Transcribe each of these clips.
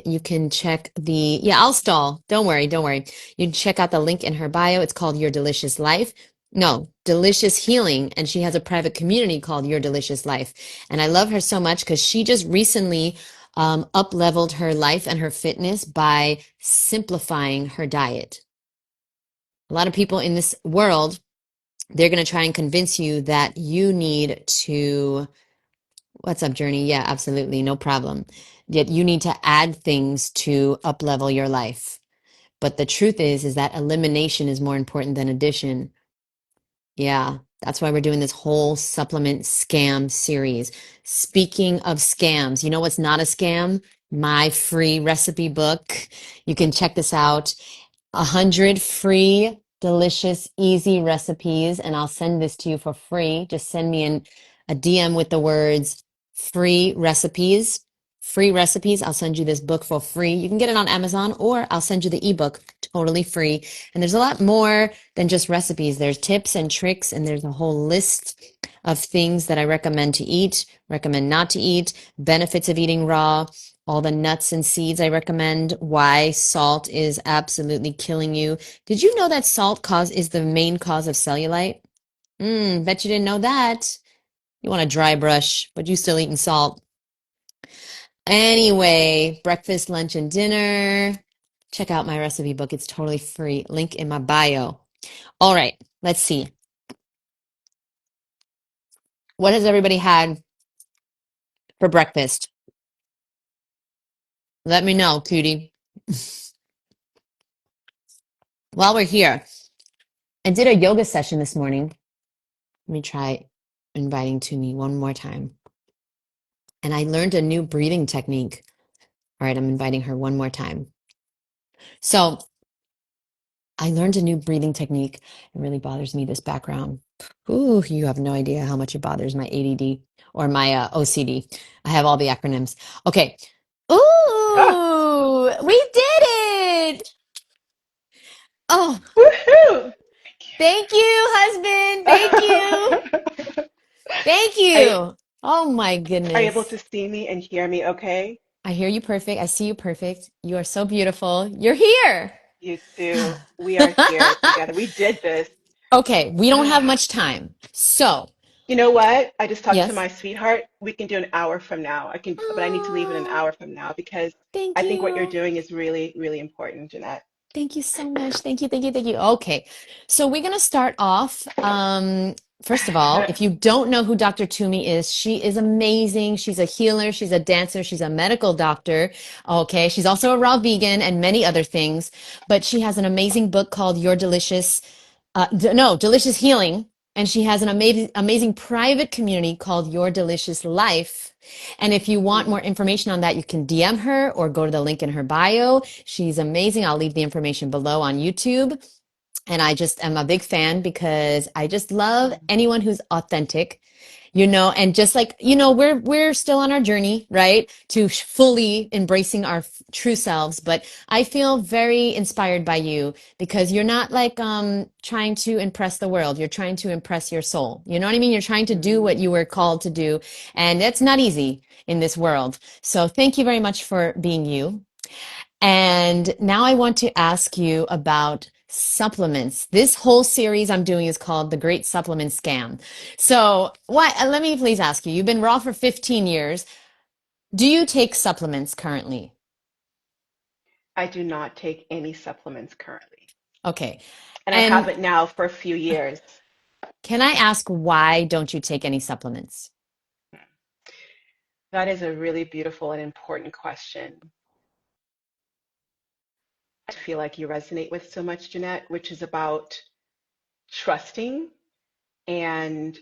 You can check yeah, I'll stall. Don't worry, don't worry. You can check out the link in her bio. It's called Your Delicious Life. No, Delicious Healing. And she has a private community called Your Delicious Life. And I love her so much because she just recently up leveled her life and her fitness by simplifying her diet. A lot of people in this world, they're going to try and convince you that you need to What's up, Journey? Yeah, absolutely. No problem. Yet you need to add things to up level your life. But the truth is that elimination is more important than addition. Yeah, that's why we're doing this whole supplement scam series. Speaking of scams, you know what's not a scam? My free recipe book. You can check this out. 100 free, delicious, easy recipes, and I'll send this to you for free. Just send me a DM with the words free recipes. Free recipes. I'll send you this book for free. You can get it on Amazon or I'll send you the ebook totally free. And there's a lot more than just recipes. There's tips and tricks, and there's a whole list of things that I recommend to eat, recommend not to eat, benefits of eating raw, all the nuts and seeds I recommend, why salt is absolutely killing you. Did you know that is the main cause of cellulite? Bet you didn't know that. You want a dry brush, but you still eating salt. Anyway, breakfast, lunch, and dinner. Check out my recipe book. It's totally free. Link in my bio. All right, let's see. What has everybody had for breakfast? Let me know, cutie. While we're here, I did a yoga session this morning. Let me try inviting to me one more time. And I learned a new breathing technique. All right, I'm inviting her one more time. So I learned a new breathing technique. It really bothers me, this background. Ooh, you have no idea how much it bothers my ADD or my OCD. I have all the acronyms. Okay. Ah, Ooh, we did it. Oh, woohoo! thank you, husband. Thank you. Thank I you. Oh my are you able goodness. to see me and hear me okay? I hear you perfect. I see you perfect. You are so beautiful. You're here. You too. We are here together. We did this. Okay, we don't have much time. So, You know what? I just talked to yes. my sweetheart. We can do an hour from now. But I need to leave in an Oh, hour from now because thank I think what you're you. doing is really, really important, Jeanette. Thank you so much. Thank you, thank you, thank you. Okay, so we're gonna start off. First of all, if you don't know who Dr. Toomey is, she is amazing. She's a healer, she's a dancer, she's a medical doctor. Okay, she's also a raw vegan and many other things, but she has an amazing book called Your Delicious no, Delicious Healing. And she has an amazing private community called Your Delicious Life. And if you want more Mm. information on that, you can DM her or go to the link in her bio. She's amazing. I'll leave the information below on YouTube. And I just am a big fan because I just love anyone who's authentic, and just like, we're still on our journey, right? To fully embracing our true selves. But I feel very inspired by you because you're not like trying to impress the world. You're trying to impress your soul. You know what I mean? You're trying to do what you Mm. were called to do. And it's not easy in this world. So thank you very much for being you. And now I want to ask you about supplements. This whole series I'm doing is called The Great Supplement Scam. So, let me please ask you, you've been raw for 15 years. Do you take supplements currently? I do not take any supplements currently, Okay. and I And haven't now for a few years. can I ask why don't you take any supplements? That is a really beautiful and important question. I feel like you resonate with so much, Jeanette, which is about trusting and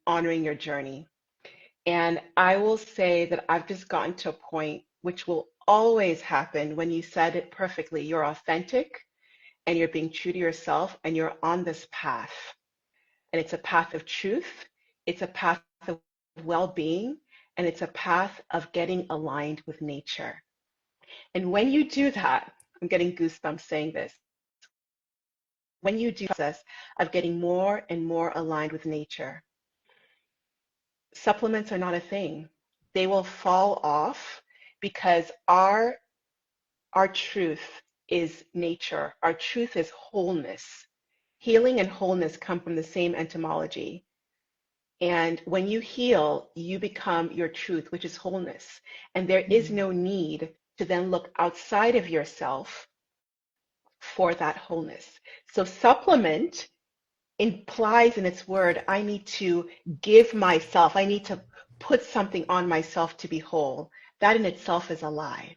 honoring your journey. And I will say that I've just gotten to a point which will always happen when you said it perfectly. You're authentic and you're being true to yourself and you're on this path. And it's a path of truth, it's a path of well being, and it's a path of getting aligned with nature. And when you do that, I'm getting goosebumps saying this. When you do this of getting more and more aligned with nature, supplements are not a thing. They will fall off because our truth is nature. Our truth is wholeness. Healing and wholeness come from the same etymology. And when you heal, you become your truth, which is wholeness. And there is no need to then look outside of yourself for that wholeness. So supplement implies in its word, I need to give myself, I need to put something on myself to be whole. That in itself is a lie.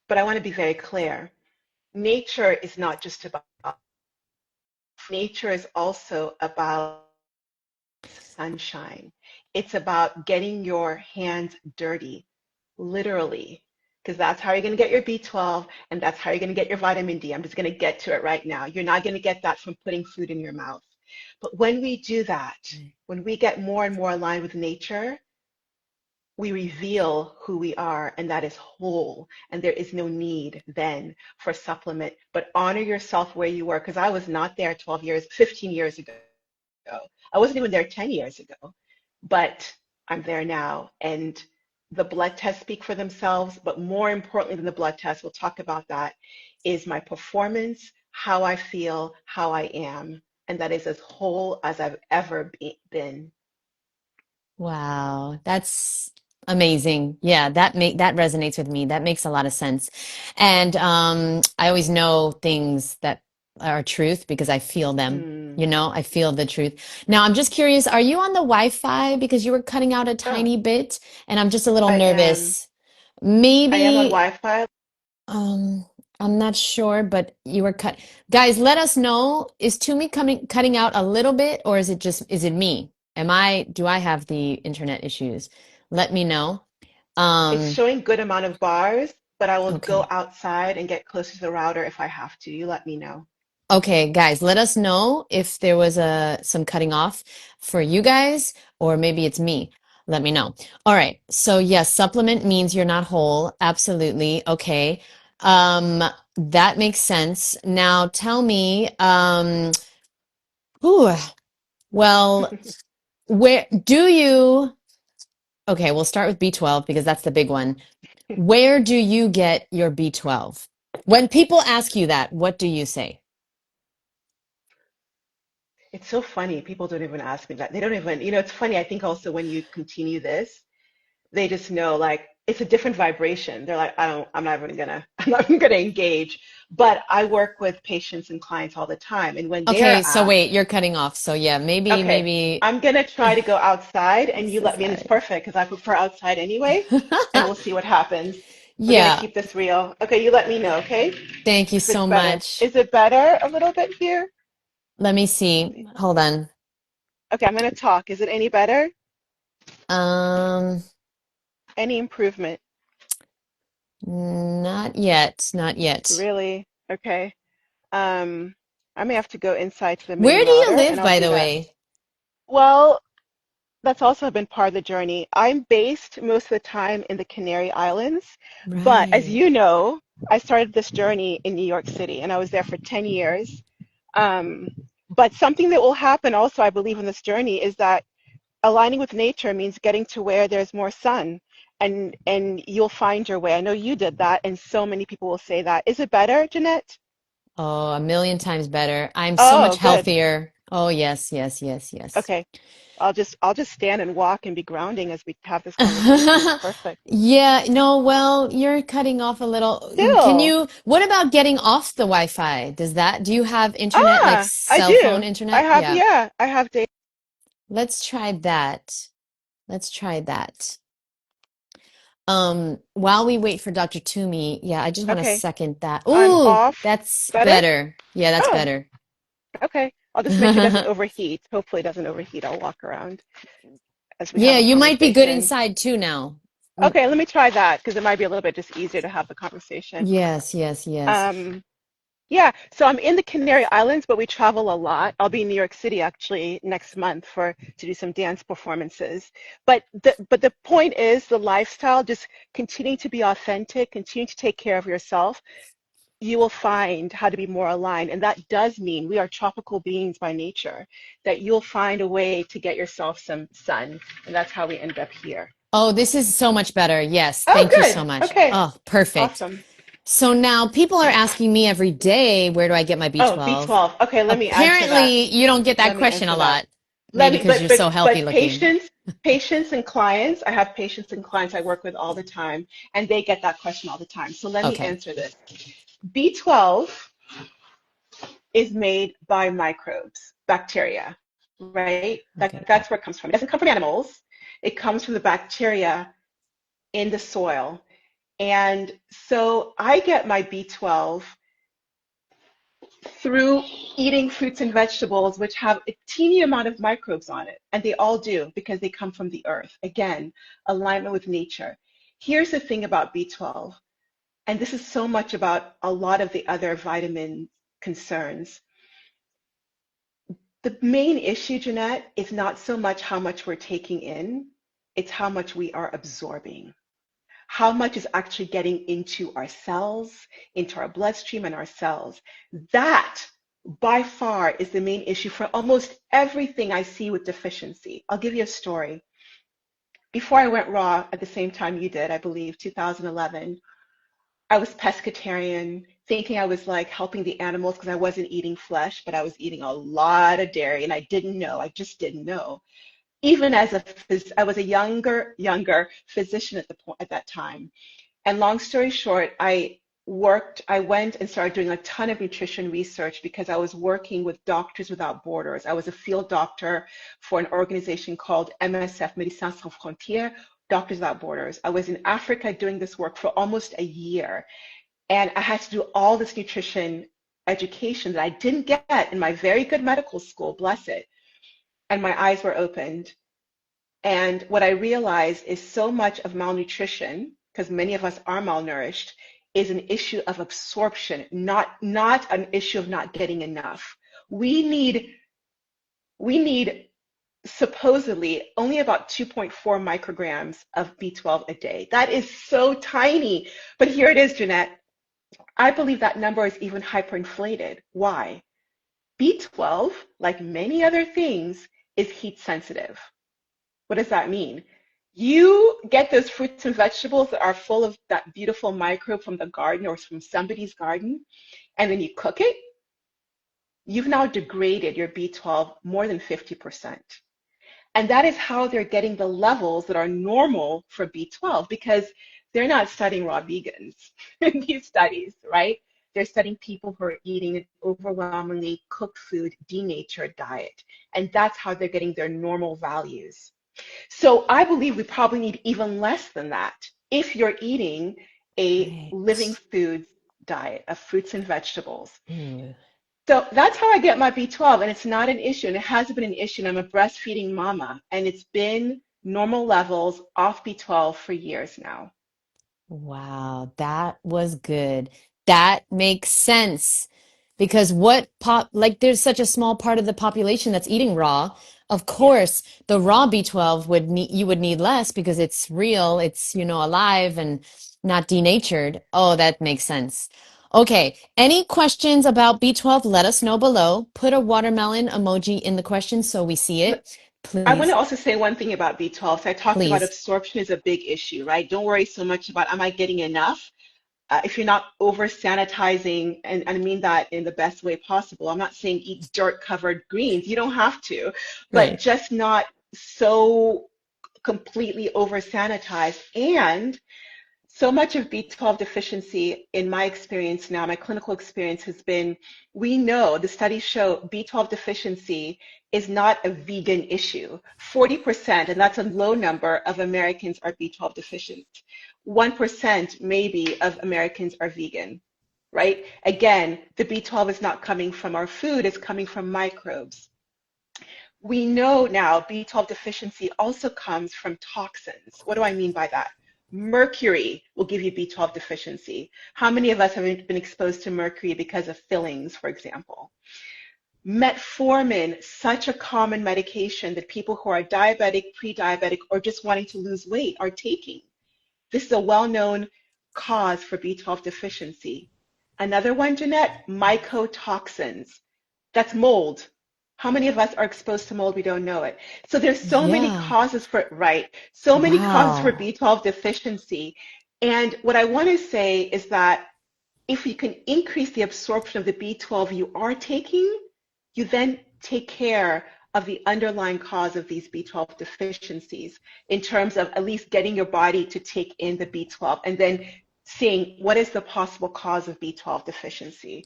But I want to be very clear. Nature is not just about, nature is also about sunshine. It's about getting your hands dirty, literally, because that's how you're going to get your B12 and that's how you're going to get your vitamin D. I'm just going to get to it right now. You're not going to get that from putting food in your mouth. But when we do that, when we get more and more aligned with nature, we reveal who we are, and that is whole. And there is no need then for supplement, but honor yourself where you were. Because I was not there 12 years, 15 years ago. I wasn't even there 10 years ago, but I'm there now. And the blood tests speak for themselves, but more importantly than the blood test, we'll talk about that, is my performance, how I feel, how I am. And that is as whole as I've ever been. Wow, that's amazing. Yeah, that resonates with me. That makes a lot of sense. And I always know things that are truth because I feel them. Mm. You know, I feel the truth. Now, I'm just curious, are you on the Wi-Fi? Because you were cutting out a Oh, tiny bit, and I'm just a little I am. nervous. I am on Maybe Wi-Fi. um, I'm not sure, but you were cut. Guys, let us know. Is Tumi cutting out a little bit, or is it me? Do I have the internet issues? Let me know. It's Um, showing good amount of bars, but I will go okay. outside and get closer to the router if I have to. You let me know. Okay, guys, let us know if there was some cutting off for you guys, or maybe it's me. Let me know. All right. So yes, supplement means you're not whole. Absolutely. Okay. Um, that makes sense. Now tell me, whew, well, where do you, okay, we'll start with B12 because that's the big one. Where do you get your B12? When people ask you that, what do you say? It's so funny. People don't even ask me that. They don't even, it's funny. I think also when you continue this, they just know like it's a different vibration. They're like, I'm not even gonna, I'm not even gonna engage. But I work with patients and clients all the time. And when they are Okay, so asked, wait, you're cutting off. So yeah, okay, maybe I'm gonna try to go outside I'm and you so let me in. It's sorry. perfect because I prefer outside anyway, and we'll see what happens. We're gonna Yeah, keep this real. Okay, you let me know, okay? thank you If it's so better. much. Is it better a little bit here? Let me Let's see. see. Hold on. Okay, I'm gonna talk. Is it any better? Um, Any improvement? not yet, not yet. Really? Okay. Um, I may have to go inside to the main Where do you router and live, I'll by do the that. way? Well, that's also been part of the journey. I'm based most of the time in the Canary Islands, but as Right. you know, I started this journey in New York City and I was there for 10 years. Um, but something that will happen also, I believe, in this journey is that aligning with nature means getting to where there's more sun and you'll find your way. I know you did that and so many people will say that. Is it better, Jeanette? Oh, a million times better. I'm so much Oh, good. healthier. Oh, yes, yes, yes, yes. Okay. I'll just stand and walk and be grounding as we have this conversation. It's perfect. Yeah, no, well, you're cutting off a little. Still. What about getting off the Wi-Fi? Do you have internet, like I cell phone do. I internet? have, Yeah. yeah, I have data. Let's try that. Let's try that. While we wait for Dr. Toomey, yeah, I just want to Okay. second that. I'm Ooh, off. that's Better? better. Yeah, that's Oh, better. okay. I'll just make sure it doesn't overheat. Hopefully it doesn't overheat. I'll walk around as we have Yeah, a you might be good conversation. inside too now. Mm, Okay, let me try that because it might be a little bit just easier to have the conversation. yes, yes, yes. Um, Yeah, so I'm in the Canary Islands, but we travel a lot. I'll be in New York City actually next month for to do some dance performances. But the point is the lifestyle, just continuing to be authentic, continue to take care of yourself. You will find how to be more aligned. And that does mean we are tropical beings by nature, that you'll find a way to get yourself some sun. And that's how we end up here. Oh, this is so much better. Yes. Oh, Thank you so good. much. Okay. Oh, perfect. Awesome. So now people are asking me every day, where do I get my Oh, B12? B12. Okay, let me answer that. Apparently, you don't get that Let me question a answer that. lot. Maybe because you're so healthy But looking. patients and clients, I have patients and clients I work with all the time, and they get that question all the time. So let me Okay. answer this. B12 is made by microbes, bacteria, right? Okay. That's where it comes from. It doesn't come from animals. It comes from the bacteria in the soil. And so I get my B12 through eating fruits and vegetables, which have a teeny amount of microbes on it. And they all do because they come from the earth. Again, alignment with nature. Here's the thing about B12, and this is so much about a lot of the other vitamin concerns. The main issue, Jeanette, is not so much how much we're taking in, it's how much we are absorbing. How much is actually getting into our cells, into our bloodstream and our cells. That by far is the main issue for almost everything I see with deficiency. I'll give you a story. Before I went raw at the same time you did, I believe, 2011, I was pescatarian, thinking I was like helping the animals because I wasn't eating flesh, but I was eating a lot of dairy and I didn't know. I just didn't know. Even as I was a younger physician at the point at that time. And long story short, I went and started doing a ton of nutrition research because I was working with Doctors Without Borders. I was a field doctor for an organization called MSF, Médecins Sans Frontières, Doctors Without Borders. I was in Africa doing this work for almost a year. And I had to do all this nutrition education that I didn't get in my very good medical school, bless it. And my eyes were opened. And what I realized is so much of malnutrition, because many of us are malnourished, is an issue of absorption, not an issue of not getting enough. We need we need supposedly only about 2.4 micrograms of B12 a day. That is so tiny. But here it is, Jeanette. I believe that number is even hyperinflated. Why? B12, like many other things, is heat sensitive. What does that mean? You get those fruits and vegetables that are full of that beautiful microbe from the garden or from somebody's garden, and then you cook it, you've now degraded your B12 more than 50%. And that is how they're getting the levels that are normal for B12 because they're not studying raw vegans in these studies, right? They're studying people who are eating an overwhelmingly cooked food, denatured diet. And that's how they're getting their normal values. So I believe we probably need even less than that if you're eating a living Right. foods diet of fruits and vegetables. Ooh. So that's how I get my B12, and it's not an issue, and it hasn't been an issue. And I'm a breastfeeding mama, and it's been normal levels off B12 for years now. Wow, that was good. That makes sense because what pop like there's such a small part of the population that's eating raw. Of Yeah. course, the raw B12 would need you would need less because it's real, it's alive and not denatured. Oh, that makes sense. Okay, any questions about B12? Let us know below. Put a watermelon emoji in the question so we see it. I want to Please, also say one thing about B12. So I talked about please. absorption is a big issue, right? Don't worry so much about am I getting enough? If you're not over sanitizing, and I mean that in the best way possible, I'm not saying eat dirt covered greens, you don't have to, but Right. just not so completely over sanitized. And so much of B12 deficiency, in my experience now, my clinical experience has been we know the studies show B12 deficiency is not a vegan issue. 40%, and that's a low number of Americans are B12 deficient. 1% maybe of Americans are vegan, right? Again, the B12 is not coming from our food, it's coming from microbes. We know now B12 deficiency also comes from toxins. What do I mean by that? Mercury will give you B12 deficiency. How many of us have been exposed to mercury because of fillings, for example? Metformin, such a common medication that people who are diabetic, pre-diabetic, or just wanting to lose weight are taking. This is a well-known cause for B12 deficiency. Another one, Jeanette, mycotoxins. That's mold. How many of us are exposed to mold? We don't know it. So there's so many Yeah. causes for it, right? So many causes for Wow. B12 deficiency. And what I want to say is that if you can increase the absorption of the B12 you are taking, you then take care of the underlying cause of these B12 deficiencies in terms of at least getting your body to take in the B12 and then seeing what is the possible cause of B12 deficiency.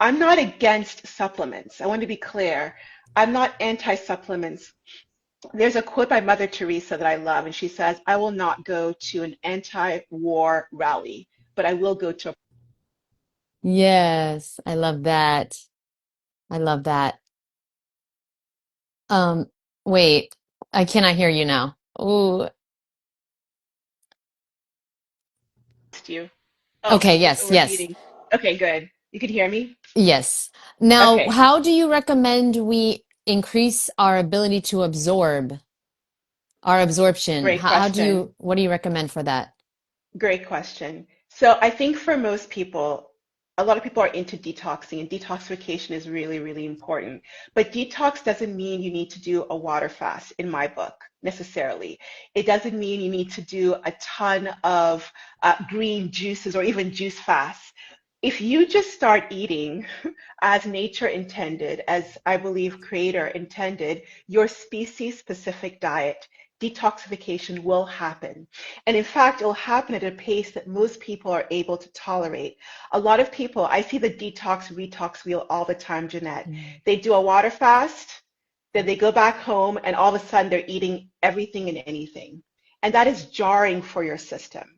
I'm not against supplements. I want to be clear. I'm not anti-supplements. There's a quote by Mother Teresa that I love, and she says, I will not go to an anti-war rally, but I will go to a Yes, I love that. I love that. Um, wait, I cannot hear you now. Oh, you. Oh, okay, it's yes, yes, overheating. Okay, good. You can hear me? yes. Now, Okay, how do you recommend we increase our ability to absorb our absorption? great How do question. you, what do you recommend for that? Great question. So I think for most people, a lot of people are into detoxing, and detoxification is really, really important. But detox doesn't mean you need to do a water fast, in my book, necessarily. It doesn't mean you need to do a ton of green juices or even juice fasts. If you just start eating as nature intended, as I believe Creator intended, your species-specific diet, detoxification will happen. And in fact, it'll happen at a pace that most people are able to tolerate. A lot of people, I see the detox retox wheel all the time, Jeanette. Mm. They do a water fast, then they go back home, and all of a sudden they're eating everything and anything. And that is jarring for your system.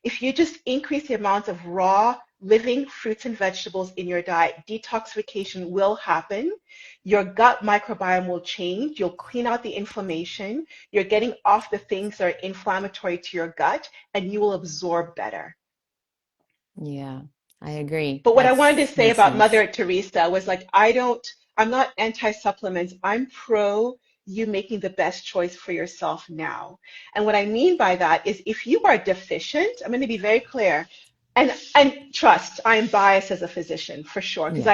If you just increase the amount of raw, living fruits and vegetables in your diet, detoxification will happen. Your gut microbiome will change. You'll clean out the inflammation. You're getting off the things that are inflammatory to your gut, and you will absorb better. Yeah, I agree. But what I wanted to That's say makes about sense. Mother Teresa was like, I'm not anti-supplements. I'm pro you making the best choice for yourself now. And what I mean by that is if you are deficient, I'm going to be very clear. And trust, I am biased as a physician for sure, because Yeah.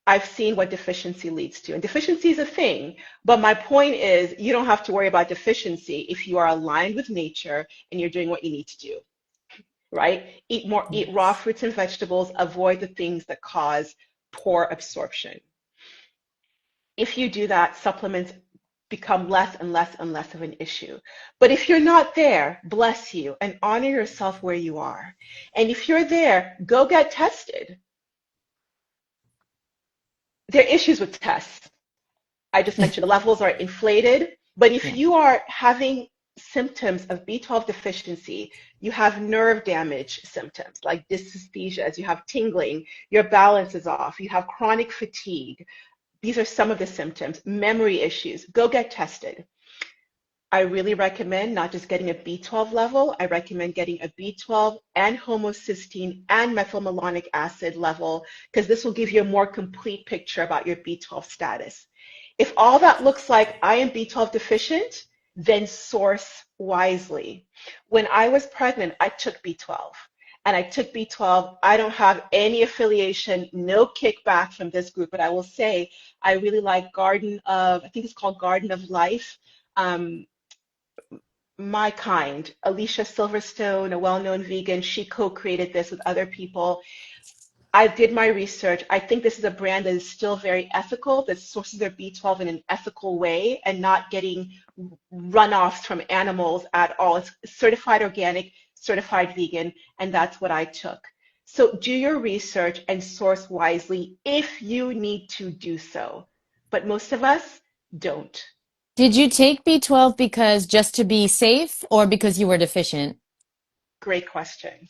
I've seen what deficiency leads to. And deficiency is a thing. But my point is you don't have to worry about deficiency if you are aligned with nature and you're doing what you need to do, right? Eat raw Yes. fruits and vegetables, avoid the things that cause poor absorption. If you do that, supplements become less and less and less of an issue. But if you're not there, bless you and honor yourself where you are. And if you're there, go get tested. There are issues with tests. I just mentioned the levels are inflated, but if Yeah. you are having symptoms of B12 deficiency, you have nerve damage symptoms like dysesthesias, you have tingling, your balance is off, you have chronic fatigue. These are some of the symptoms. Memory issues, go get tested. I really recommend not just getting a B12 level, I recommend getting a B12 and homocysteine and methylmalonic acid level because this will give you a more complete picture about your B12 status. If all that looks like I am B12 deficient, then source wisely. When I was pregnant, I took B12 and I took B12. I don't have any affiliation, no kickback from this group, but I will say I really like I think it's called Garden of Life. Um, my Kind, Alicia Silverstone, a well-known vegan, she co-created this with other people. I did my research. I think this is a brand that is still very ethical, that sources their B12 in an ethical way and not getting runoffs from animals at all. It's certified organic, certified vegan, and that's what I took. So do your research and source wisely if you need to do so. But most of us don't. Did you take B12 because just to be safe or because you were deficient? Great question.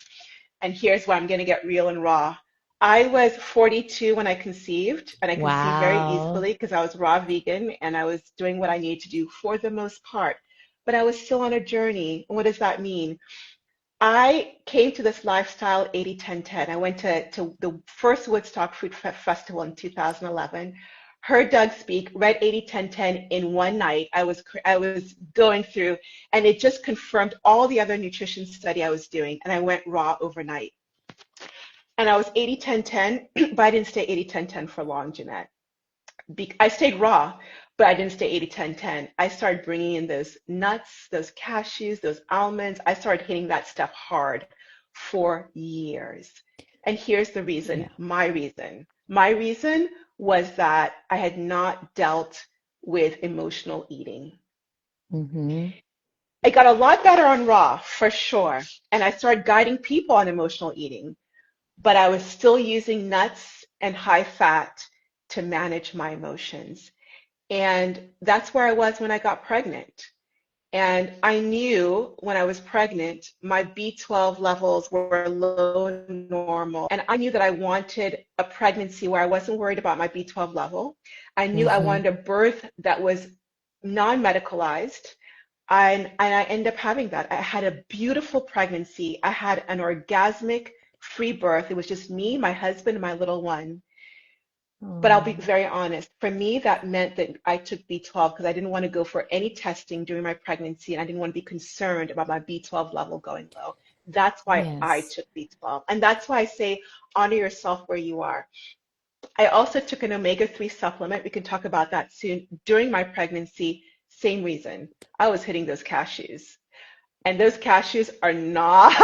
And here's where I'm going to get real and raw. I was 42 when I conceived, and I conceived very Wow. easily because I was raw vegan and I was doing what I needed to do for the most part. But I was still on a journey. What does that mean? I came to this lifestyle 80-10-10. I went to the first Woodstock Festival in 2011, heard Doug speak, read 80-10-10 in one night. I was going through, and it just confirmed all the other nutrition study I was doing, and I went raw overnight. And I was 80-10-10, but I didn't stay 80-10-10 for long, Jeanette. I stayed raw, but I didn't stay 80-10-10. I started bringing in those nuts, those cashews, those almonds. I started hitting that stuff hard for years. And here's the reason, Yeah. my reason. My reason was that I had not dealt with emotional eating. Mm-hmm. I got a lot better on raw, for sure. And I started guiding people on emotional eating, but I was still using nuts and high fat to manage my emotions. And that's where I was when I got pregnant. And I knew when I was pregnant, my B12 levels were low normal. And I knew that I wanted a pregnancy where I wasn't worried about my B12 level. I knew I Mm-hmm. wanted a birth that was non-medicalized. And I ended up having that. I had a beautiful pregnancy. I had an orgasmic free birth. It was just me, my husband, and my little one. But I'll be Oh, very honest. For me, that meant that I took B12 because I didn't want to go for any testing during my pregnancy, and I didn't want to be concerned about my B12 level going low. That's why I yes. took B12. And that's why I say honor yourself where you are. I also took an omega-3 supplement. We can talk about that soon. During my pregnancy, same reason. I was hitting those cashews. And those cashews are not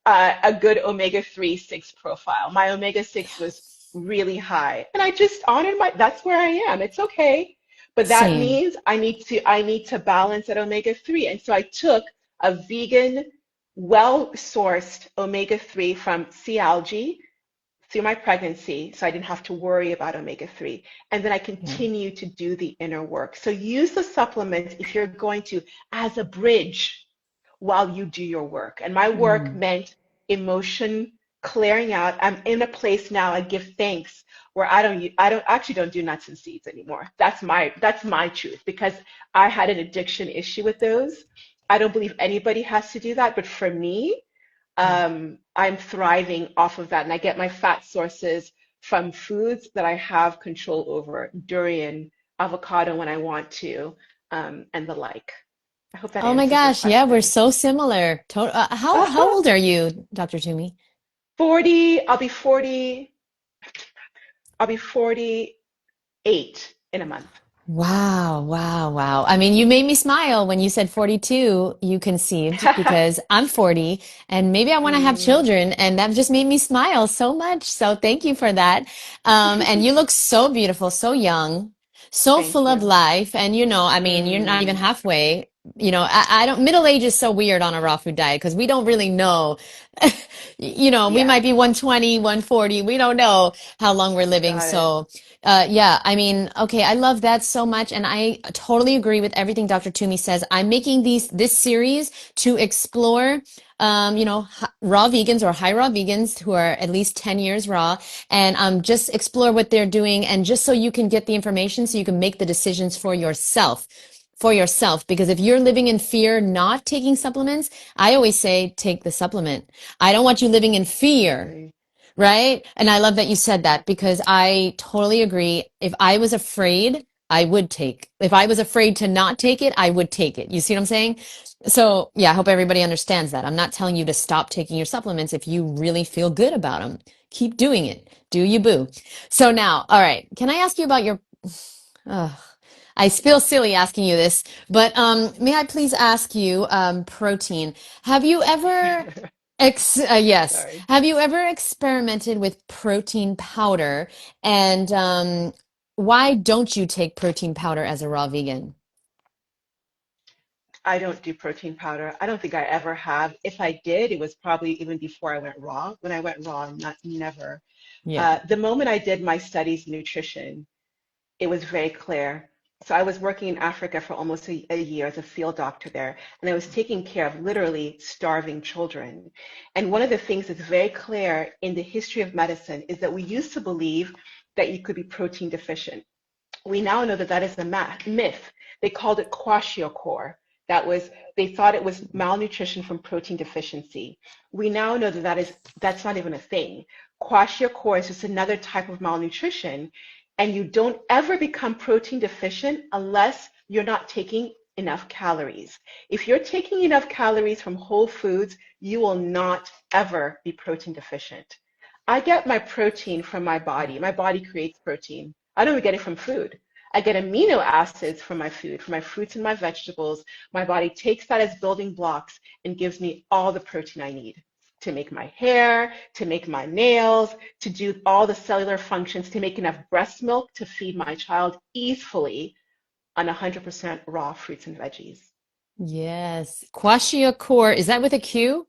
a good omega-3 6 profile. My omega-6 was really high. And I just honored that's where I am. It's okay. But that Same. means I need to balance that omega-3. And so I took a vegan, well-sourced omega-3 from sea algae through my pregnancy, so I didn't have to worry about omega-3. And then I Yeah. continue to do the inner work. So use the supplements if you're going to as a bridge while you do your work. And my work Mm. meant emotion clearing out. I'm in a place now, I give thanks, where I don't actually don't do nuts and seeds anymore. That's my truth, because I had an addiction issue with those. I don't believe anybody has to do that, but for me, Yeah. I'm thriving off of that. And I get my fat sources from foods that I have control over, durian, avocado when I want to, and the like. I hope that Oh my answers your gosh. Yeah, we're question. so similar. How Uh-huh. old are you, Dr. Toomey? 40, I'll be 48 in a month. Wow, wow, wow. I mean, you made me smile when you said 42, you conceived, because I'm 40 and maybe I want to have Mm, children, and that just made me smile so much. So thank you for that. And you look so beautiful, so young, so thank full of you. life. And I mean, you're not even Mm, halfway. I don't, middle age is so weird on a raw food diet because we don't really know. We yeah, might be 120, 140. We don't know how long we're living. got it. So, yeah, I mean, okay, I love that so much, and I totally agree with everything Dr. Toomey says. I'm making this series to explore, raw vegans or high raw vegans who are at least 10 years raw, and just explore what they're doing, and just so you can get the information, so you can make the decisions for yourself. For yourself, because if you're living in fear, not taking supplements, I always say take the supplement. I don't want you living in fear. Agree. Right? And I love that you said that because I totally agree. If I was afraid, I would take. If I was afraid to not take it, I would take it. You see what I'm saying? So, yeah, I hope everybody understands that. I'm not telling you to stop taking your supplements if you really feel good about them. Keep doing it. Do you boo? So now, all right, can I ask you about your Ugh, I feel silly asking you this, but may I please ask you, protein? Have you ever yes. Sorry. Have you ever experimented with protein powder? And why don't you take protein powder as a raw vegan? I don't do protein powder. I don't think I ever have. If I did, it was probably even before I went raw. When I went raw, not never. Yeah. The moment I did my studies in nutrition, it was very clear. So I was working in Africa for almost a year as a field doctor there, and I was taking care of literally starving children. And one of the things that's very clear in the history of medicine is that we used to believe that you could be protein deficient. We now know that that is a myth. They called it kwashiorkor. That was, they thought it was malnutrition from protein deficiency. We now know that that's not even a thing. Kwashiorkor is just another type of malnutrition, and you don't ever become protein deficient unless you're not taking enough calories. If you're taking enough calories from whole foods, you will not ever be protein deficient. I get my protein from my body. My body creates protein. I don't even get it from food. I get amino acids from my food, from my fruits and my vegetables. My body takes that as building blocks and gives me all the protein I need to make my hair, to make my nails, to do all the cellular functions, to make enough breast milk to feed my child easily on 100% raw fruits and veggies. Yes. Kwashiorkor, is that with a Q?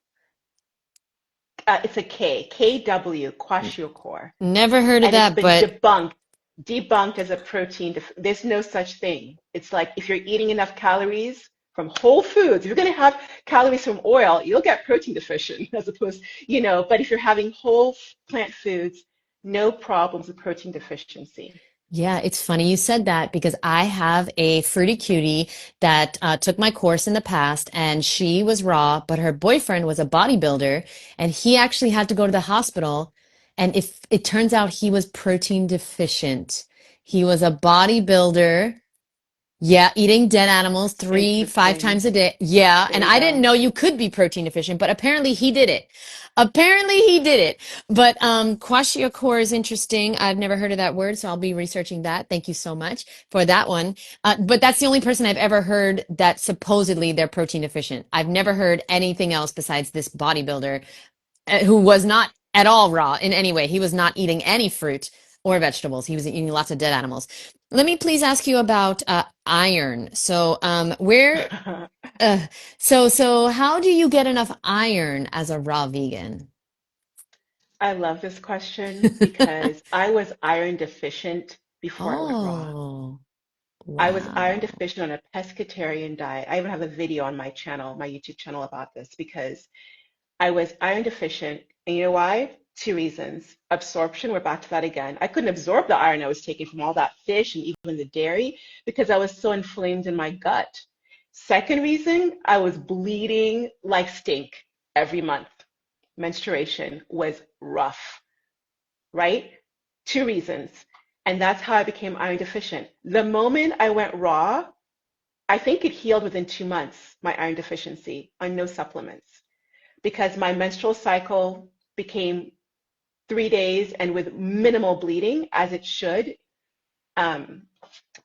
It's a KW, kwashiorkor. Never heard of And it's that, been but debunked as a protein. There's no such thing. It's like if you're eating enough calories from whole foods, if you're going to have calories from oil, you'll get protein deficient as opposed, but if you're having whole plant foods, no problems with protein deficiency. yeah, it's funny you said that because I have a fruity cutie that took my course in the past and she was raw, but her boyfriend was a bodybuilder and he actually had to go to the hospital. And if it turns out he was protein deficient, he was a bodybuilder. Yeah, eating dead animals three, five Interesting. times a day. Yeah, There and you I didn't go. know you could be protein deficient, but apparently he did it. Apparently he did it. But kwashiorkor is interesting. I've never heard of that word, so I'll be researching that. Thank you so much for that one. But that's the only person I've ever heard that supposedly they're protein deficient. I've never heard anything else besides this bodybuilder who was not at all raw in any way. He was not eating any fruit or vegetables. He was eating lots of dead animals. Let me please ask you about iron. Uh, so how do you get enough iron as a raw vegan? I love this question because I was iron deficient before I went raw. Oh, I was iron wow. deficient on a pescatarian diet. I even have a video on my channel, my YouTube channel about this because I was iron deficient. And you know why? Two reasons. Absorption, we're back to that again. I couldn't absorb the iron I was taking from all that fish and even the dairy because I was so inflamed in my gut. Second reason, I was bleeding like stink every month. Menstruation was rough, right? Two reasons. And that's how I became iron deficient. The moment I went raw, I think it healed within 2 months, my iron deficiency on no supplements because my menstrual cycle became 3 days and with minimal bleeding, as it should. Um,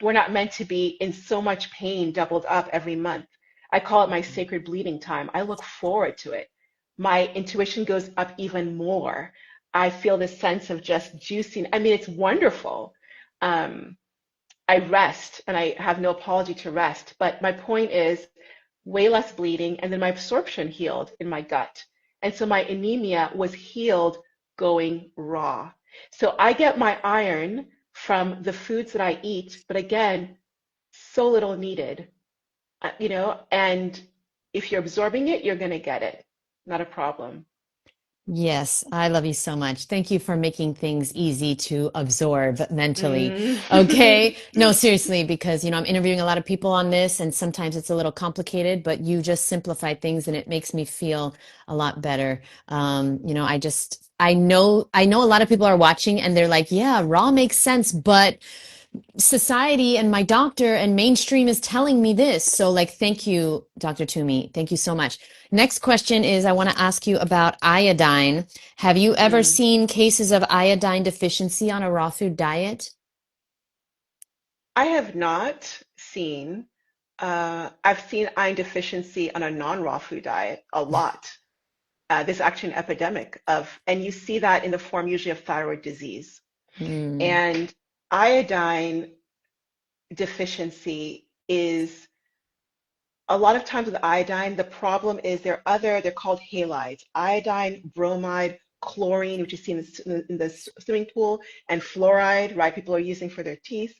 we're not meant to be in so much pain doubled up every month. I call it my sacred bleeding time. I look forward to it. My intuition goes up even more. I feel this sense of just juicing. I mean, it's wonderful. Um, I rest and I have no apology to rest. But my point is way less bleeding, and then my absorption healed in my gut. And so my anemia was healed going raw. So I get my iron from the foods that I eat, but again, so little needed, and if you're absorbing it, you're going to get it. Not a problem. Yes, I love you so much. Thank you for making things easy to absorb mentally. Okay. Mm. No, seriously, because, I'm interviewing a lot of people on this and sometimes it's a little complicated, but you just simplify things and it makes me feel a lot better. I know a lot of people are watching and they're like, yeah, raw makes sense, but society and my doctor and mainstream is telling me this. So, like, thank you, Dr. Toomey. Thank you so much. Next question is I want to ask you about iodine. Have you ever Mm. seen cases of iodine deficiency on a raw food diet? I have not seen, I've seen iron deficiency on a non-raw food diet a lot. There's actually an epidemic and you see that in the form usually of thyroid disease. Hmm. And iodine deficiency is a lot of times with iodine, the problem is they're called halides, iodine, bromide, chlorine, which you see in the swimming pool, and fluoride, right? People are using for their teeth.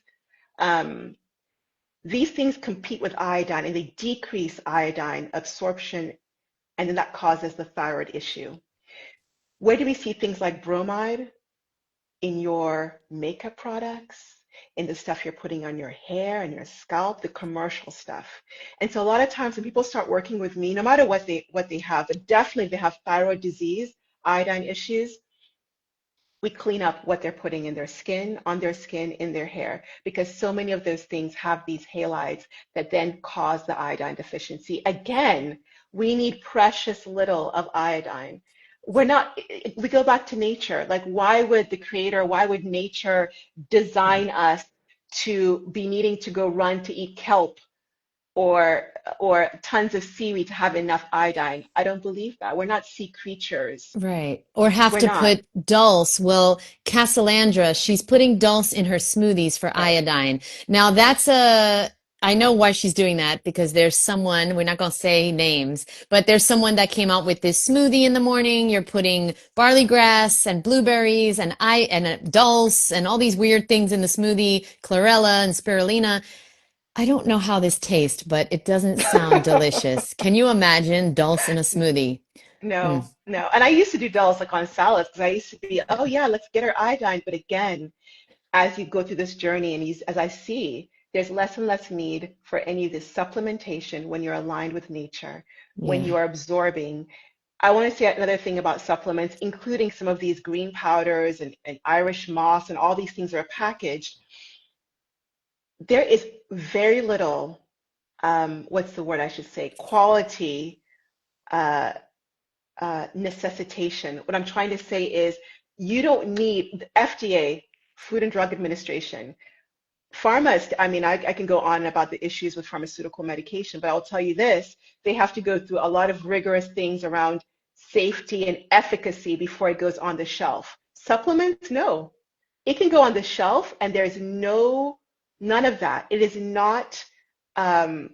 Um, these things compete with iodine and they decrease iodine absorption, and then that causes the thyroid issue. Where do we see things like bromide? In your makeup products, in the stuff you're putting on your hair and your scalp, the commercial stuff. And so a lot of times when people start working with me, no matter what they have, but definitely if they have thyroid disease, iodine issues, we clean up what they're putting in their skin, on their skin, in their hair, because so many of those things have these halides that then cause the iodine deficiency. Again, we need precious little of iodine. we're not, we go back to nature. Like, why would the creator, why would nature design us to be needing to go run to eat kelp or tons of seaweed to have enough iodine? I don't believe that. We're not sea creatures. Right. Or have We're to not. put dulse. Well, Casalandra, she's putting dulse in her smoothies for Right. iodine. Now that's I know why she's doing that because there's someone, we're not going to say names, but there's someone that came out with this smoothie in the morning. You're putting barley grass and blueberries and dulse and all these weird things in the smoothie, chlorella and spirulina. I don't know how this tastes, but it doesn't sound delicious. Can you imagine dulse in a smoothie? Mm, No, no. And I used to do dolls like on salads because I used to be, oh yeah, let's get our iodine. But again, as you go through this journey and as I see, there's less and less need for any of this supplementation when you're aligned with nature, when yeah. you are absorbing. I want to say another thing about supplements, including some of these green powders and Irish moss and all these things that are packaged. There is very little, what's the word I should say, quality uh, necessitation. What I'm trying to say is you don't need the FDA, Food and Drug Administration. Pharma, I mean, I can go on about the issues with pharmaceutical medication, but I'll tell you this, they have to go through a lot of rigorous things around safety and efficacy before it goes on the shelf. Supplements, no. It can go on the shelf and there's none of that. It is not, um,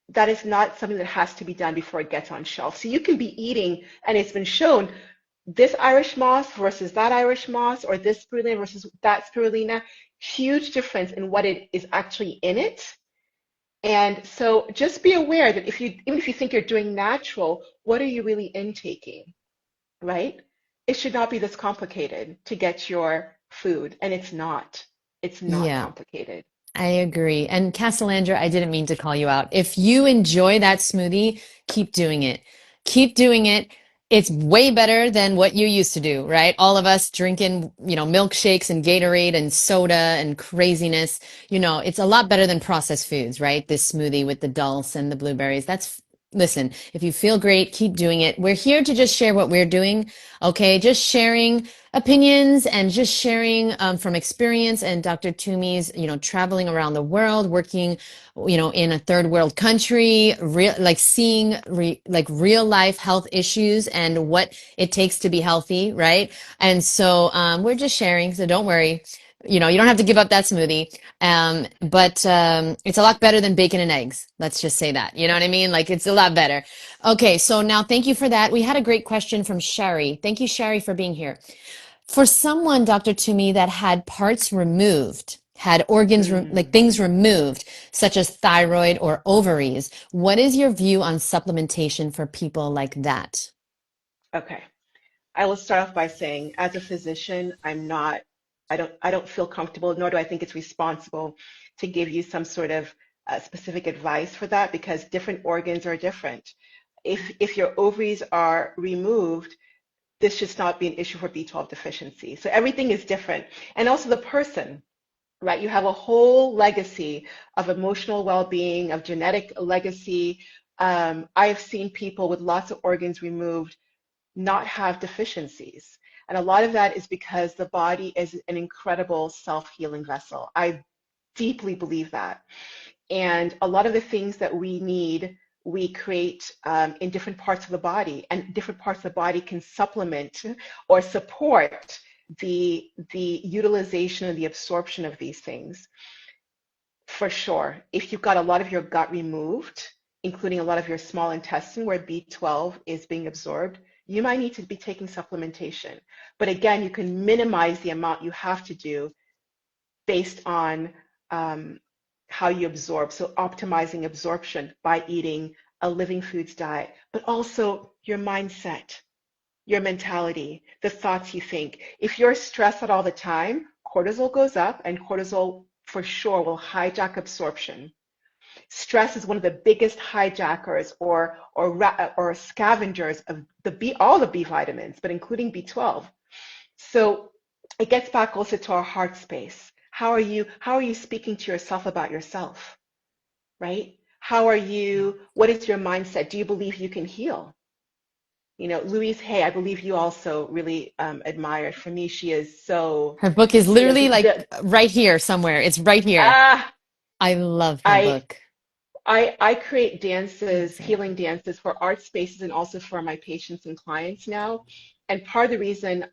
that is not something that has to be done before it gets on shelf. So you can be eating, and it's been shown, this Irish moss versus that Irish moss, or this spirulina versus that spirulina, huge difference in what it is actually in it. And so just be aware that even if you think you're doing natural, what are you really intaking, right? It should not be this complicated to get your food, and it's not. It's not Yeah. complicated. I agree. And Castellandra, I didn't mean to call you out. If you enjoy that smoothie, keep doing it. Keep doing it. It's way better than what you used to do, right? All of us drinking, milkshakes and Gatorade and soda and craziness. It's a lot better than processed foods, right? This smoothie with the dulse and the blueberries. Listen, if you feel great, keep doing it. We're here to just share what we're doing, okay? Just sharing opinions and just sharing from experience and Dr. Toomey's, traveling around the world, working, in a third world country, like seeing like real life health issues and what it takes to be healthy, right? And so we're just sharing, so don't worry. You don't have to give up that smoothie. But it's a lot better than bacon and eggs. Let's just say that. You know what I mean? Like it's a lot better. Okay, so now thank you for that. We had a great question from Sherry. Thank you, Sherry, for being here. For someone, Dr. Toomey, that had parts removed, had organs, like Mm, things removed, such as thyroid or ovaries, what is your view on supplementation for people like that? okay. I will start off by saying, as a physician, I don't feel comfortable, nor do I think it's responsible to give you some sort of specific advice for that because different organs are different. If your ovaries are removed, this should not be an issue for B12 deficiency. So everything is different. And also the person, right? You have a whole legacy of emotional well-being, of genetic legacy. I have seen people with lots of organs removed not have deficiencies. And a lot of that is because the body is an incredible self-healing vessel. I deeply believe that. And a lot of the things that we need, we create in different parts of the body, and different parts of the body can supplement or support the utilization and the absorption of these things. For sure, if you've got a lot of your gut removed, including a lot of your small intestine where B12 is being absorbed, you might need to be taking supplementation. But again, you can minimize the amount you have to do based on um, how you absorb. So optimizing absorption by eating a living foods diet, but also your mindset, your mentality, the thoughts you think. If you're stressed out all the time, cortisol goes up, and cortisol for sure will hijack absorption. Stress is one of the biggest hijackers or scavengers of all the B vitamins, but including B12. So it gets back also to our heart space. How are you speaking to yourself about yourself, right? What is your mindset? Do you believe you can heal? Louise Hay, I believe you also really admire. For me, she is so, Her book is literally like the right here somewhere. It's right here. ah, I love her I book. I create What dances, is it? healing dances for art spaces and also for my patients and clients now. And part of the reason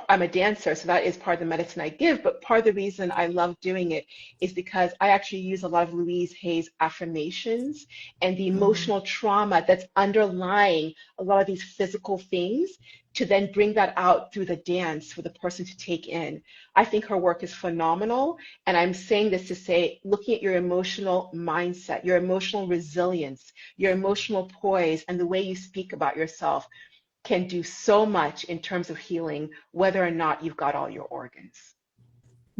I'm a dancer, so that is part of the medicine I give, but part of the reason I love doing it is because I actually use a lot of Louise Hay's affirmations and the Oh, emotional trauma that's underlying a lot of these physical things to then bring that out through the dance for the person to take in. I think her work is phenomenal. And I'm saying this to say, looking at your emotional mindset, your emotional resilience, your emotional poise, and the way you speak about yourself can do so much in terms of healing, whether or not you've got all your organs.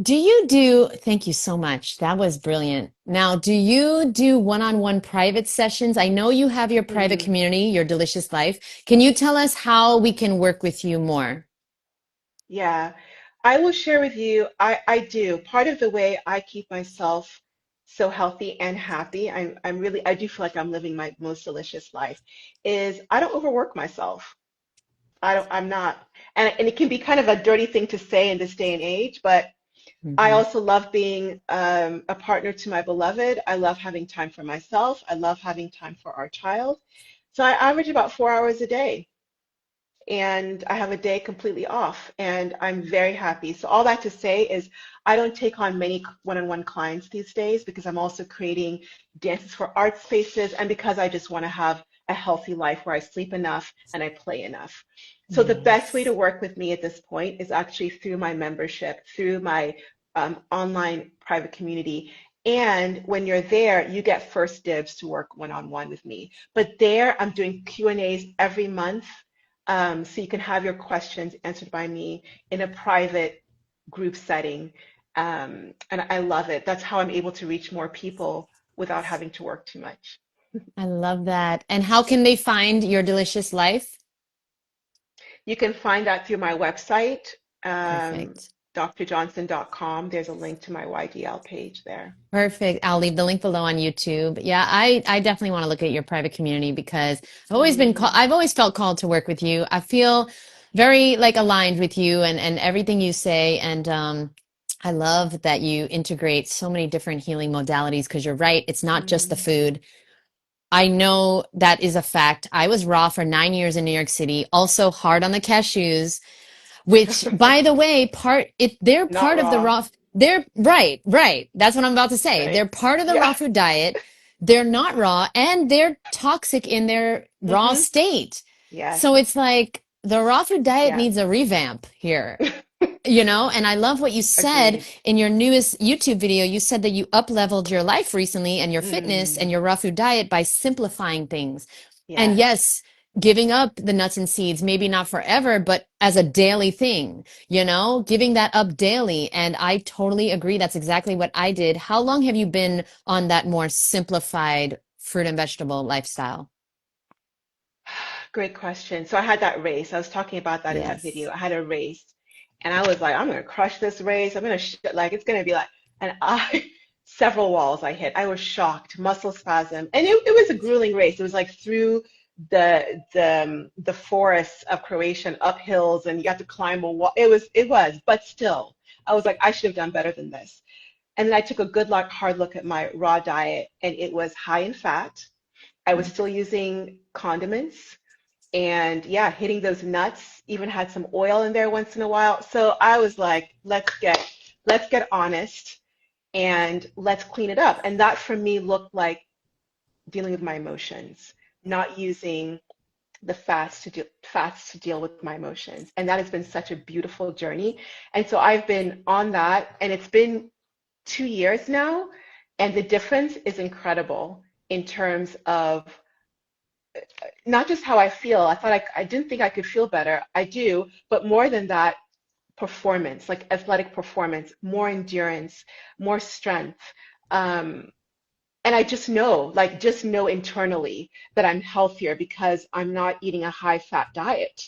thank you so much. That was brilliant. Now, do you do one-on-one private sessions? I know you have your private Mm, community, Your Delicious Life. Can you tell us how we can work with you more? yeah, I will share with you, I do. Part of the way I keep myself so healthy and happy, I do feel like I'm living my most delicious life, is I don't overwork myself. I'm not. And it can be kind of a dirty thing to say in this day and age, but I Mhm. also love being a partner to my beloved. I love having time for myself. I love having time for our child. So I average about 4 hours a day, and I have a day completely off, and I'm very happy. So all that to say is I don't take on many one-on-one clients these days because I'm also creating dances for art spaces and because I just want to have a healthy life where I sleep enough and I play enough. So the best way to Yes. work with me at this point is actually through my membership, through my online private community. And when you're there, you get first dibs to work one-on-one with me. But there, I'm doing Q&As every month, so you can have your questions answered by me in a private group setting. And I love it. That's how I'm able to reach more people without having to work too much. I love that. And how can they find Your Delicious Life? You can find that through my website, um, Perfect. drjohnson.com. There's a link to my YDL page there. Perfect. I'll leave the link below on YouTube. Yeah, I definitely want to look at your private community because Mm, I've always felt called to work with you. I feel very like aligned with you and everything you say. And I love that you integrate so many different healing modalities because you're right. It's not just the mm. food. I know that is a fact. I was raw for 9 years in New York City, also hard on the cashews, which by the way, they're Not part of the raw, they're right. That's what I'm about to say. right? They're part of the raw Yeah. food diet. They're not raw and they're toxic in their raw Hmm. state. Yes. So it's like the raw food diet Yeah. needs a revamp here. And I love what you said Agreed. in your newest YouTube video. You said that you up leveled your life recently and your fitness and Mm, your raw food diet by simplifying things. And yes. yes, giving up the nuts and seeds, maybe not forever, but as a daily thing, giving that up daily. And I totally agree. That's exactly what I did. How long have you been on that more simplified fruit and vegetable lifestyle? Great question. So I had that race. I was talking about that in that Yes. video. I had a race and I was like, I'm gonna crush this race. I'm gonna like it's gonna be like and I several walls I hit. I was shocked, muscle spasm. And it was a grueling race. It was like through the forests of Croatia and up hills and you got to climb a wall. It was, but still, I was like, I should have done better than this. And then I took a hard look at my raw diet and it was high in fat. I was still using condiments and yeah, hitting those nuts, even had some oil in there once in a while. So I was like, let's get honest and let's clean it up. And that for me looked like dealing with my emotions, not using the fats to deal with my emotions. And that has been such a beautiful journey. And so I've been on that and it's been 2 years now, and the difference is incredible in terms of not just how I feel. I didn't think I could feel better. I do, but more than that, performance, like athletic performance, more endurance, more strength. Um, and I just know internally that I'm healthier because I'm not eating a high fat diet.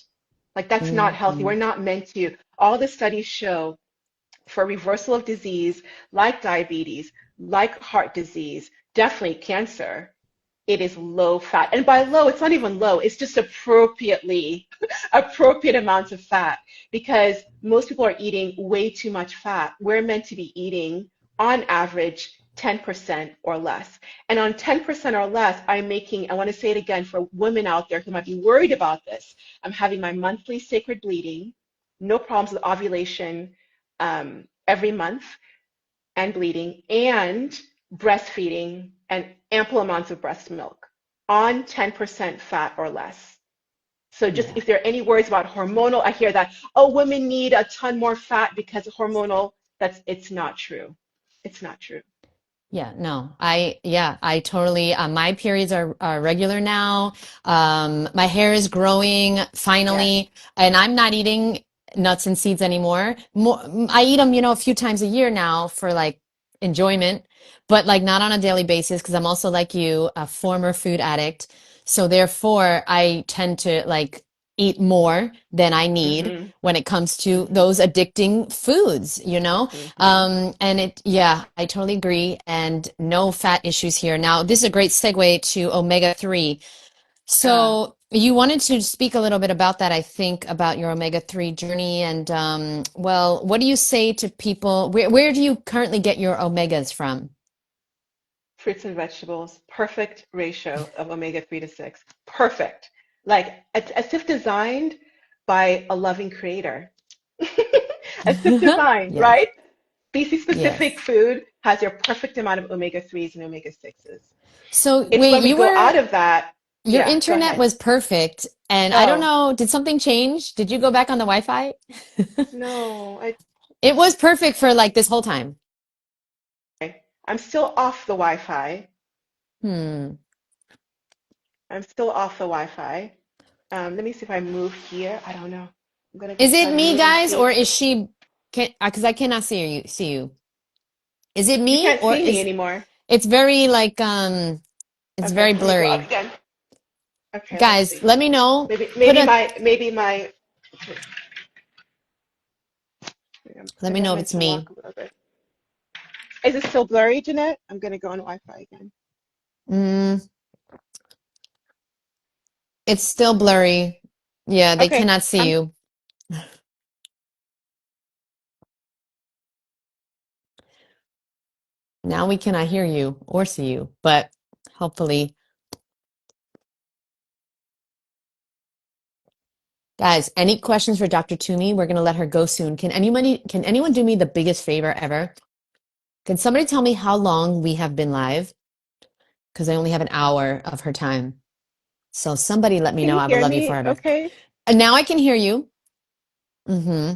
Like that's not healthy. We're Mhm. not meant to. All the studies show for reversal of disease like diabetes, like heart disease, definitely cancer, it is low fat. And by low, it's not even low, it's just appropriate amounts of fat because most people are eating way too much fat. We're meant to be eating, on average, 10% or less. And on 10% or less, I want to say it again for women out there who might be worried about this. I'm having my monthly sacred bleeding, no problems with ovulation every month and bleeding, and breastfeeding and ample amounts of breast milk on 10% fat or less. So just Yeah. if there are any worries about hormonal, I hear that, oh, women need a ton more fat because of hormonal. It's not true. It's not true. Yeah, no, I totally, my periods are regular now. My hair is growing Yes. finally, and I'm not eating nuts and seeds anymore. More, I eat them, a few times a year now for like enjoyment, but like not on a daily basis because I'm also like you, a former food addict. So therefore, I tend to like eat more than I need Mm-hmm. when it comes to Mm-hmm. those addicting foods. Mm-hmm. Yeah, I totally agree. And no fat issues here. Now, this is a great segue to omega-3. Uh, So you wanted to speak a little bit about that, I think, about your omega-3 journey. And well, what do you say to people? Where do you currently get your omegas from? Fruits and vegetables, perfect ratio of omega-3 to 6. Perfect. Like as if designed by a loving creator. As if designed, Yes, right? Species-specific yes. food has your perfect amount of omega-3s and omega-6s. So It's wait, when we go out of that, your yeah, go internet ahead. was perfect. And I don't Oh, know, did something change? Did you go back on the Wi-Fi? no, It was perfect for like this whole time. I'm still off the Wi-Fi. Hmm. I'm still off the Wi-Fi. Let me see if I move here. I don't know. I'm gonna Is it try to me, move and guys, or see. is she? Can because I cannot see you. Is it You me can't or see me is anymore. it's very like it's Okay, very let me go out blurry. again. Okay, let's Guys, see. let me know. Maybe Put maybe a my Let me maybe I'm know if meant it's to walk me. a little bit. Is it still blurry, Jeanette? I'm gonna go on Wi-Fi again. Mm, it's still blurry. Yeah, they Okay, cannot see I'm you. Now we cannot hear you or see you, but hopefully, guys, any questions for Dr. Toomey? We're gonna let her go soon. Can anyone do me the biggest favor ever? Can somebody tell me how long we have been live? Because I only have an hour of her time. So somebody let me Can know. you I would hear love you me? forever. Okay. And now I can hear you. Mm-hmm.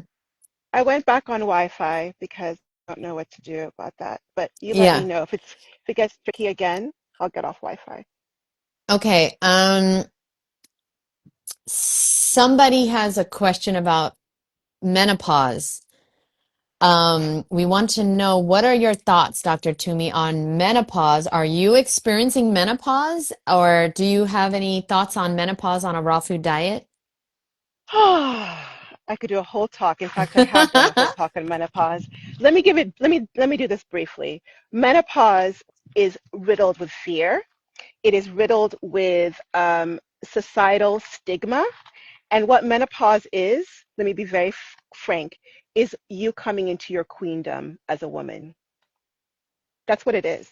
I went back on Wi-Fi because I don't know what to do about that. But you let me Yeah. know if it gets tricky again, I'll get off Wi-Fi. Okay. Somebody has a question about menopause. We want to know what are your thoughts, Dr. Toomey, on menopause? Are you experiencing menopause, or do you have any thoughts on menopause on a raw food diet? I could do a whole talk. In fact, I have done a whole talk on menopause. Let me do this briefly. Menopause is riddled with fear. It is riddled with societal stigma. And what menopause is, let me be very frank, is you coming into your queendom as a woman. That's what it is.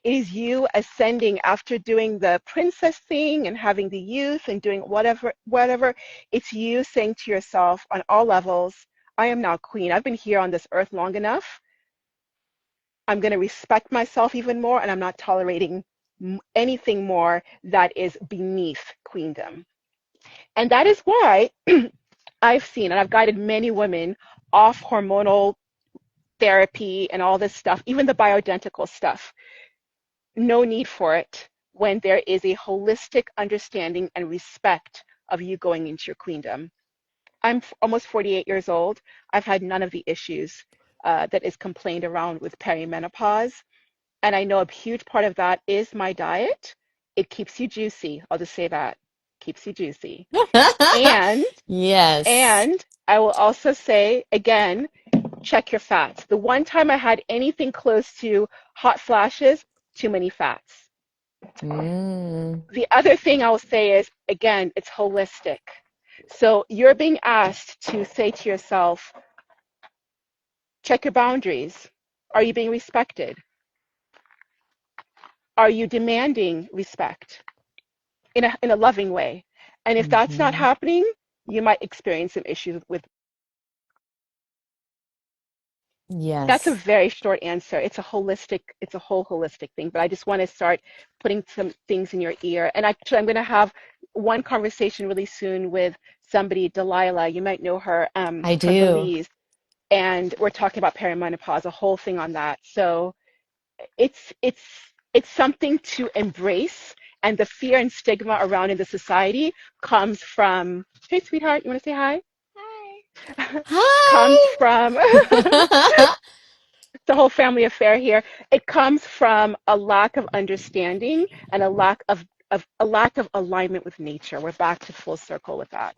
It is you ascending after doing the princess thing and having the youth and doing whatever. It's you saying to yourself on all levels, I am now queen. I've been here on this earth long enough. I'm going to respect myself even more, and I'm not tolerating anything more that is beneath queendom. And that is why I've seen, and I've guided many women off hormonal therapy and all this stuff, even the bioidentical stuff. No need for it when there is a holistic understanding and respect of you going into your queendom. I'm almost 48 years old. I've had none of the issues that is complained around with perimenopause. And I know a huge part of that is my diet. It keeps you juicy. I'll just say that. Keeps you juicy. And Yes. and I will also say again, check your fats. The one time I had anything close to hot flashes, too many fats. Mm, The other thing I'll say is, again, it's holistic. So you're being asked to say to yourself, check your boundaries. Are you being respected? Are you demanding respect in a loving way? And if that's not mhm. happening, you might experience some issues with. That's a Yes, very short answer. It's a whole holistic thing, but I just want to start putting some things in your ear. And actually, I'm going to have one conversation really soon with somebody, Delilah. You might know her I from do. Belize. And we're talking about perimenopause, a whole thing on that. So it's it's it's something to embrace, and the fear and stigma around in the society comes from, hey sweetheart, you want to say hi? Hi. Comes Hi. from the whole family affair here. It comes from a lack of understanding and a lack of alignment with nature. We're back to full circle with that.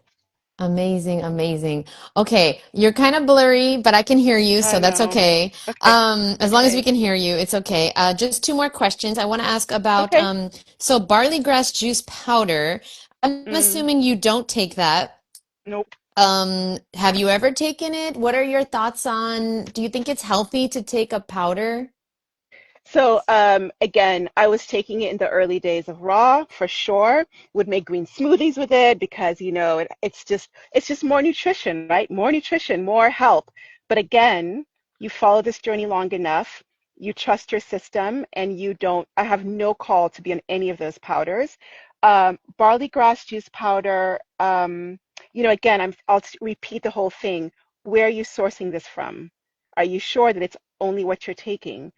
Amazing, amazing. Okay, you're kind of blurry, but I can hear you, I so that's know. okay. Okay. As long as we Okay. can hear you, it's okay. Just two more questions. I want to ask about Okay. so barley grass juice powder. I'm Mm, assuming you don't take that. nope. Have you ever taken it? What are your thoughts on, do you think it's healthy to take a powder? So again, I was taking it in the early days of raw for sure. Would make green smoothies with it because it's just more nutrition, right? More nutrition, more health. But again, you follow this journey long enough, you trust your system, and you don't. I have no call to be on any of those powders. Barley grass juice powder. Again, I'll repeat the whole thing. Where are you sourcing this from? Are you sure that it's only what you're taking?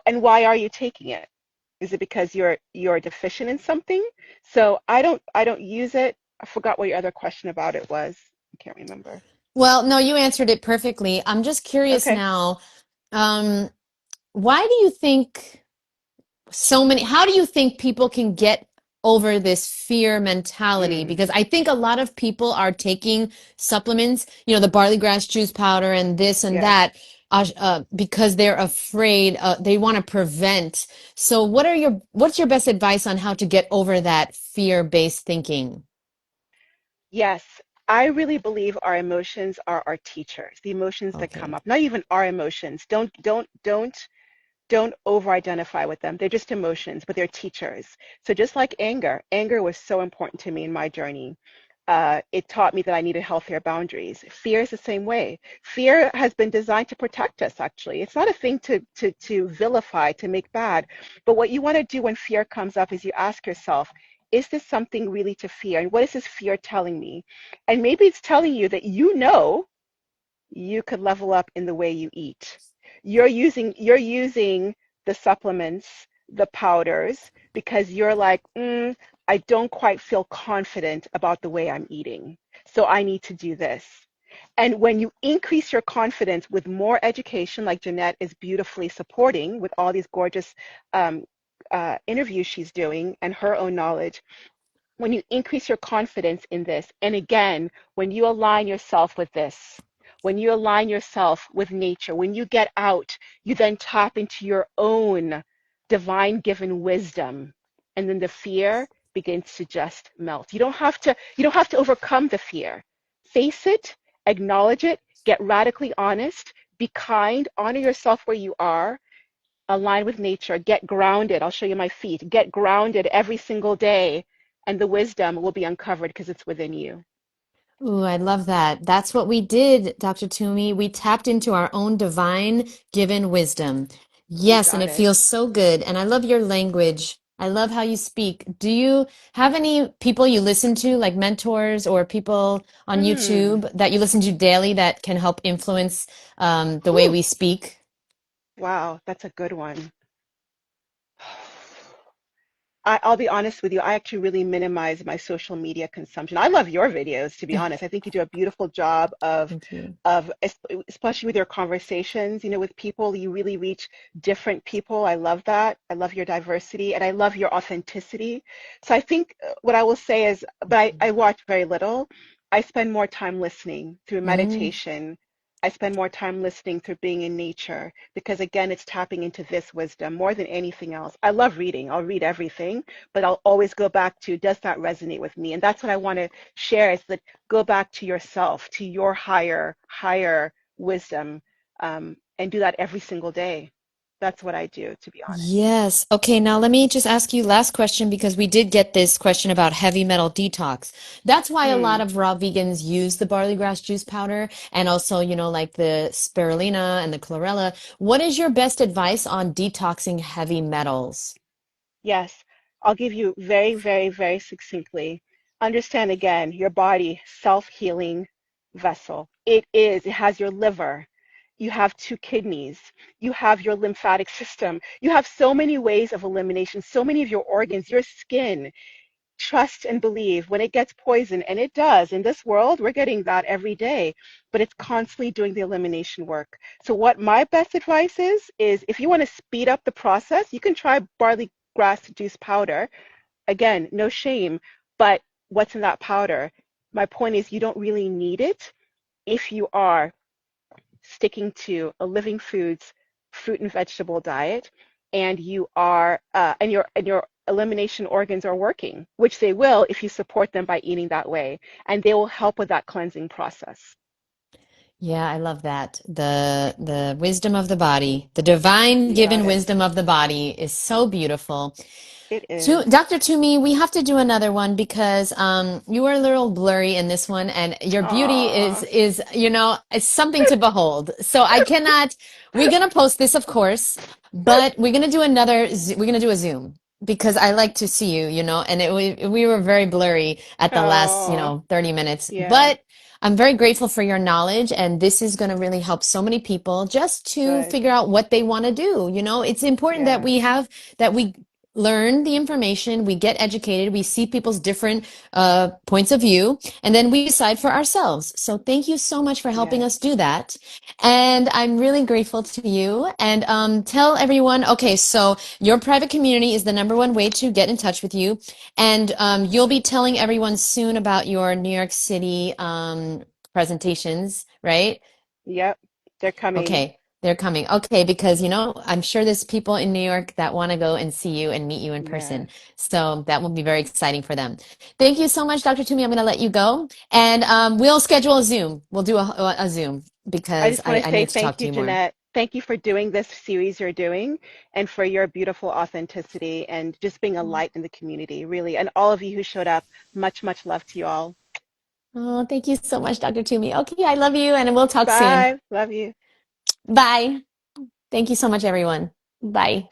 And why are you taking it? Is it because you're deficient in something? So I don't use it. I forgot what your other question about it was. I can't remember. Well, no, you answered it perfectly. I'm just curious Okay. now. Um, why do you think how do you think people can get over this fear mentality? Mm, Because I think a lot of people are taking supplements, the barley grass juice powder and this and yes. that, because they're afraid, they want to prevent. So what's your best advice on how to get over that fear-based thinking? Yes. I really believe our emotions are our teachers. The emotions that come Okay. up, not even our emotions. Don't over-identify with them. They're just emotions, but they're teachers. So just like anger was so important to me in my journey. It taught me that I needed healthier boundaries. Fear is the same way. Fear has been designed to protect us, actually. It's not a thing to vilify, to make bad. But what you want to do when fear comes up is you ask yourself, is this something really to fear? And what is this fear telling me? And maybe it's telling you that you could level up in the way you eat. You're using the supplements, the powders, because you're like, I don't quite feel confident about the way I'm eating. So I need to do this. And when you increase your confidence with more education, like Jeanette is beautifully supporting with all these gorgeous um, interviews she's doing and her own knowledge, when you increase your confidence in this, and again, when you align yourself with this, when you align yourself with nature, when you get out, you then tap into your own divine given wisdom, and then the fear begins to just melt. You don't have to overcome the fear. Face it, acknowledge it, get radically honest, be kind, honor yourself where you are, align with nature, get grounded. I'll show you my feet. Get grounded every single day, and the wisdom will be uncovered because it's within you. Ooh, I love that. That's what we did, Dr. Toomey. We tapped into our own divine given wisdom. You Yes, and got it it. feels so good. And I love your language. I love how you speak. Do you have any people you listen to, like mentors or people on Mm. YouTube that you listen to daily that can help influence the way Whew. we speak? Wow, that's a good one. I'll be honest with you, I actually really minimize my social media consumption. I love your videos, to be honest. I think you do a beautiful job Thank you. of especially with your conversations, with people. You really reach different people. I love that. I love your diversity and I love your authenticity. So I think what I will say is, but I watch very little. I spend more time listening through Mm, meditation I spend more time listening through being in nature because, again, it's tapping into this wisdom more than anything else. I love reading. I'll read everything, but I'll always go back to, does that resonate with me? And that's what I want to share is that go back to yourself, to your higher wisdom, and do that every single day. That's what I do, to be honest. Yes. Okay, now let me just ask you last question because we did get this question about heavy metal detox. That's why a lot Hmm. of raw vegans use the barley grass juice powder and also, like the spirulina and the chlorella. What is your best advice on detoxing heavy metals? Yes, I'll give you very, very, very succinctly. Understand again, your body, self-healing vessel. It has your liver. You have two kidneys. You have your lymphatic system. You have so many ways of elimination, so many of your organs, your skin. Trust and believe when it gets poisoned, and it does. In this world, we're getting that every day, but it's constantly doing the elimination work. So what my best advice is if you want to speed up the process, you can try barley grass juice powder. Again, no shame, but what's in that powder? My point is you don't really need it if you are sticking to a living foods, fruit and vegetable diet, and you are and your elimination organs are working, which they will if you support them by eating that way, and they will help with that cleansing process. Yeah, I love that. The wisdom of the body, the divine You given got it. wisdom of the body is so beautiful. It is. Dr. Toomey, we have to do another one because you were a little blurry in this one, and your beauty Aw. is something to behold. So I cannot. We're gonna post this, of course, but we're gonna do we're gonna do a Zoom because I like to see you, and we were very blurry at the last, Oh, 30 minutes. yeah. But I'm very grateful for your knowledge, and this is going to really help so many people just to Good. figure out what they want to do. It's important that Yes. we learn the information, we get educated, we see people's different points of view, and then we decide for ourselves. So thank you so much for helping Yes. us do that. And I'm really grateful to you. And tell everyone, okay, so your private community is the number one way to get in touch with you. And you'll be telling everyone soon about your New York City presentations, right? Yep. They're coming. Okay, they're coming. Okay, because I'm sure there's people in New York that want to go and see you and meet you in person. Yes. So that will be very exciting for them. Thank you so much, Dr. Toomey. I'm going to let you go, and we'll schedule a Zoom. We'll do a Zoom I because just want I, to I say need to talk thank to you, you more. Jeanette. Thank you for doing this series you're doing and for your beautiful authenticity and just being a light in the community, really. And all of you who showed up, much, much love to you all. Oh, thank you so much, Dr. Toomey. Okay, I love you, and we'll talk soon. Bye. Love you. Bye. Thank you so much, everyone. Bye.